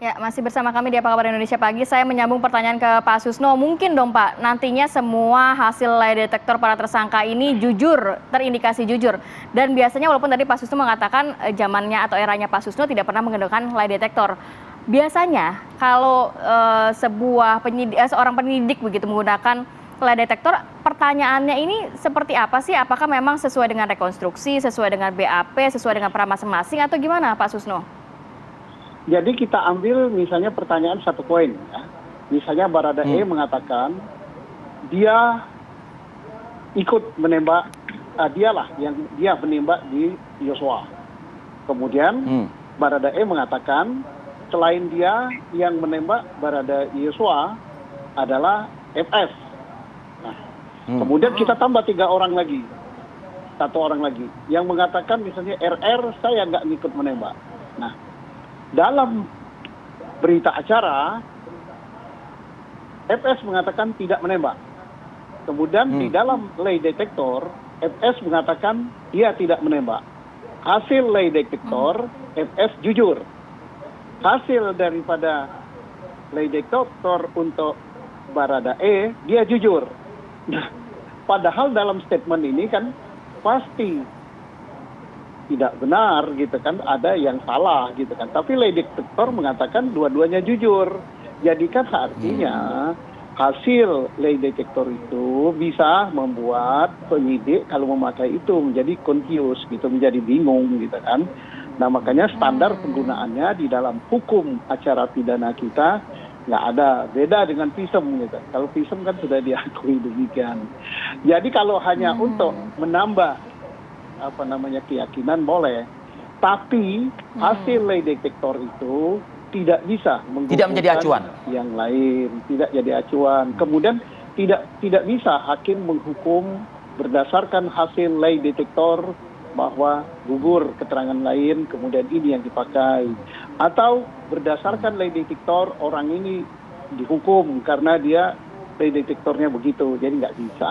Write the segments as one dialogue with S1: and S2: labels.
S1: Ya, masih bersama kami di Apa Kabar Indonesia Pagi. Saya menyambung pertanyaan ke Pak Susno. Mungkin dong Pak, nantinya semua hasil lie detektor para tersangka ini jujur, terindikasi jujur. Dan biasanya walaupun tadi Pak Susno mengatakan zamannya atau eranya Pak Susno tidak pernah menggunakan lie detektor. Biasanya kalau seorang penyidik begitu menggunakan lie detektor, pertanyaannya ini seperti apa sih? Apakah memang sesuai dengan rekonstruksi, sesuai dengan BAP, sesuai dengan peran masing-masing atau gimana Pak Susno?
S2: Jadi kita ambil misalnya pertanyaan satu poin, ya. Misalnya Baradae mengatakan dia ikut menembak, dia menembak di Yosua. Kemudian Baradae mengatakan selain dia yang menembak Barada Yosua adalah FS. Nah, kemudian kita tambah 3 orang lagi, 1 orang lagi yang mengatakan misalnya RR saya nggak ikut menembak. Nah, dalam berita acara, FS mengatakan tidak menembak. Kemudian di dalam lie detektor, FS mengatakan dia tidak menembak. Hasil lie detektor, FS jujur. Hasil daripada lie detektor untuk Baradae, dia jujur. Nah, padahal dalam statement ini kan pasti tidak benar gitu kan, ada yang salah gitu kan. Tapi lie detektor mengatakan dua-duanya jujur. Jadi kan artinya hasil lie detektor itu bisa membuat penyidik kalau memakai itu menjadi confused gitu, menjadi bingung gitu kan. Nah makanya standar penggunaannya di dalam hukum acara pidana kita nggak ada, beda dengan visum gitu. Kalau visum kan sudah diakui demikian. Jadi kalau hanya untuk menambah keyakinan boleh, tapi hasil lie detektor itu tidak bisa
S3: menjadi acuan
S2: yang lain, tidak jadi acuan. Kemudian tidak bisa hakim menghukum berdasarkan hasil lie detektor bahwa gugur keterangan lain, kemudian ini yang dipakai, atau berdasarkan lie detektor orang ini dihukum karena dia lie detektornya begitu, jadi nggak bisa.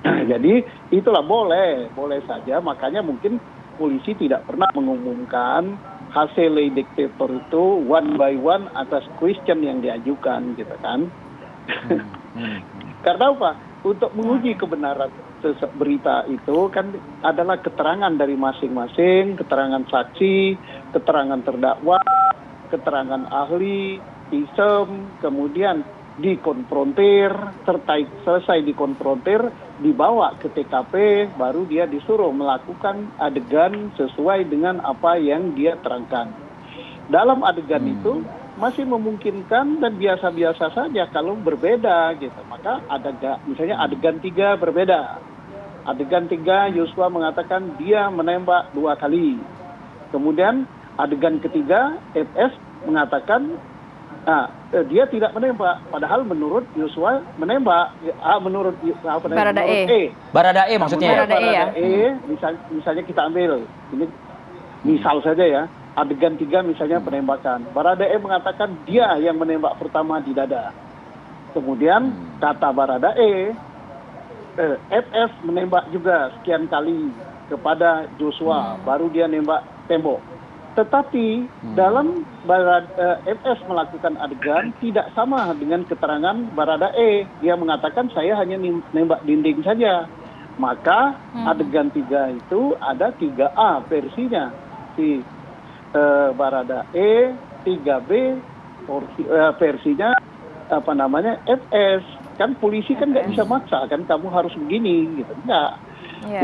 S2: Jadi itulah boleh saja, makanya mungkin polisi tidak pernah mengumumkan hasil lie detektor itu one by one atas question yang diajukan gitu kan. Karena apa? Untuk menguji kebenaran berita itu kan adalah keterangan dari masing-masing, keterangan saksi, keterangan terdakwa, keterangan ahli, visum, kemudian dikonfrontir, selesai dikonfrontir, dibawa ke TKP, baru dia disuruh melakukan adegan sesuai dengan apa yang dia terangkan. Dalam adegan itu masih memungkinkan dan biasa-biasa saja kalau berbeda gitu. Maka misalnya adegan 3 berbeda. Adegan 3 Yosua mengatakan dia menembak 2 kali. Kemudian adegan ketiga FS mengatakan dia tidak menembak, padahal menurut Yosua menembak. Menurut
S1: Baradae.
S3: Baradae maksudnya.
S1: Baradae,
S2: misalnya kita ambil ini misal saja ya, adegan 3 misalnya penembakan. Baradae mengatakan dia yang menembak pertama di dada. Kemudian kata Baradae, FS menembak juga sekian kali kepada Joshua, baru dia nembak tembok. Tetapi dalam FS melakukan adegan tidak sama dengan keterangan Baradae. Dia mengatakan saya hanya nembak dinding saja. Maka adegan 3 itu ada 3A versinya. Si Baradae, 3B versinya FS. Kan polisi kan nggak bisa maksa kan kamu harus begini gitu. Enggak.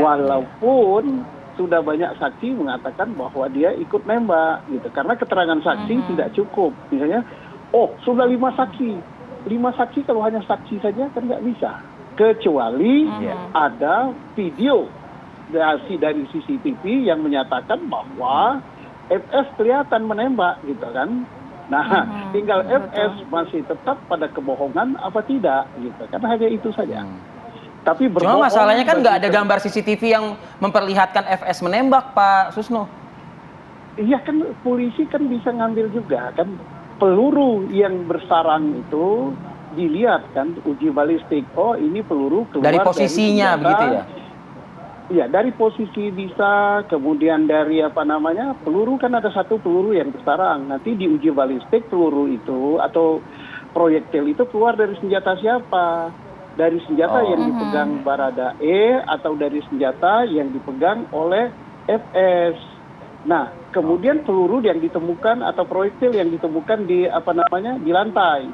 S2: Walaupun sudah banyak saksi mengatakan bahwa dia ikut nembak gitu, karena keterangan saksi tidak cukup. Misalnya, sudah 5 saksi, 5 saksi kalau hanya saksi saja kan nggak bisa, kecuali ada video dari CCTV yang menyatakan bahwa FS kelihatan menembak gitu kan. Nah, tinggal FS masih tetap pada kebohongan apa tidak gitu, karena hanya itu saja. Tapi
S3: cuma masalahnya kan nggak ada gambar CCTV yang memperlihatkan FS menembak, Pak Susno.
S2: Iya kan, polisi kan bisa ngambil juga kan peluru yang bersarang itu dilihat kan, uji balistik. Oh ini peluru keluar
S3: dari posisinya
S2: dari
S3: begitu ya?
S2: Ya, dari posisi bisa, kemudian dari peluru kan ada satu peluru yang bersarang. Nanti diuji balistik peluru itu atau proyektil itu keluar dari senjata siapa? Dari senjata yang dipegang Baradae atau dari senjata yang dipegang oleh FS. Nah, kemudian peluru yang ditemukan atau proyektil yang ditemukan di di lantai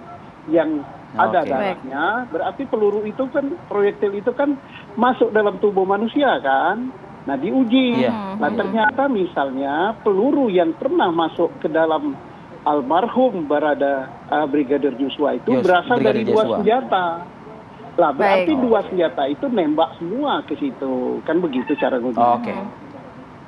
S2: yang ada darahnya, berarti peluru itu kan, proyektil itu kan masuk dalam tubuh manusia kan. Nah, diuji. Nah, ternyata misalnya peluru yang pernah masuk ke dalam almarhum Brigadir Joshua itu berasal dari dua senjata. Lah, berarti dua senjata itu nembak semua ke situ. Kan begitu cara ngujinya.
S3: Oke.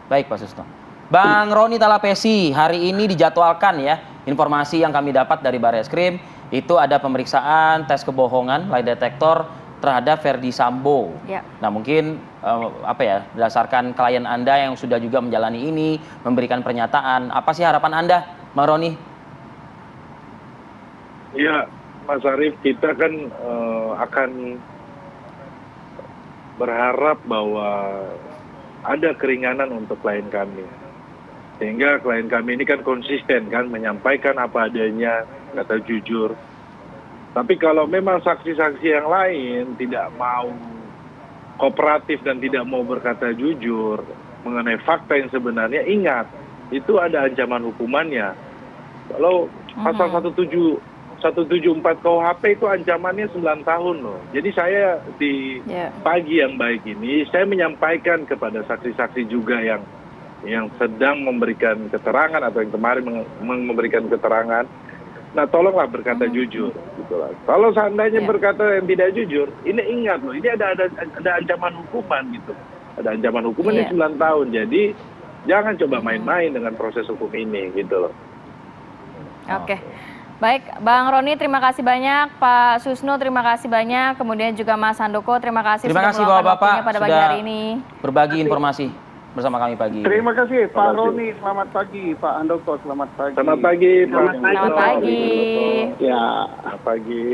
S3: Baik, Pak Susno. Bang Roni Talapesi, hari ini dijadwalkan ya, informasi yang kami dapat dari Barreskrim, itu ada pemeriksaan tes kebohongan lie detector terhadap Verdi Sambo.
S1: Ya.
S3: Nah, mungkin berdasarkan klien Anda yang sudah juga menjalani ini, memberikan pernyataan, apa sih harapan Anda, Bang Roni?
S4: Iya, Mas Arief, kita kan akan berharap bahwa ada keringanan untuk klien kami. Sehingga klien kami ini kan konsisten kan menyampaikan apa adanya, kata jujur. Tapi kalau memang saksi-saksi yang lain tidak mau kooperatif dan tidak mau berkata jujur mengenai fakta yang sebenarnya, ingat, itu ada ancaman hukumannya. Kalau pasal 174 KUHP itu ancamannya 9 tahun loh. Jadi saya di pagi yang baik ini, saya menyampaikan kepada saksi-saksi juga yang sedang memberikan keterangan atau yang kemarin memberikan keterangan, nah tolonglah berkata jujur, gitulah. Kalau seandainya berkata yang tidak jujur, ini ingat loh, ini ada ancaman hukuman gitu, ada ancaman hukumannya 9 tahun. Jadi jangan coba main-main dengan proses hukum ini gitu loh.
S1: Oke. Baik, Bang Roni terima kasih banyak, Pak Susno terima kasih banyak, kemudian juga Mas Handoko terima kasih sudah meluangkan waktunya pada pagi hari ini.
S3: Berbagi informasi bersama kami pagi.
S2: Terima kasih Pak Roni, selamat pagi. Pak Handoko, selamat pagi.
S4: Selamat pagi, Pak.
S1: Selamat pagi.
S2: Ya.
S4: Selamat pagi.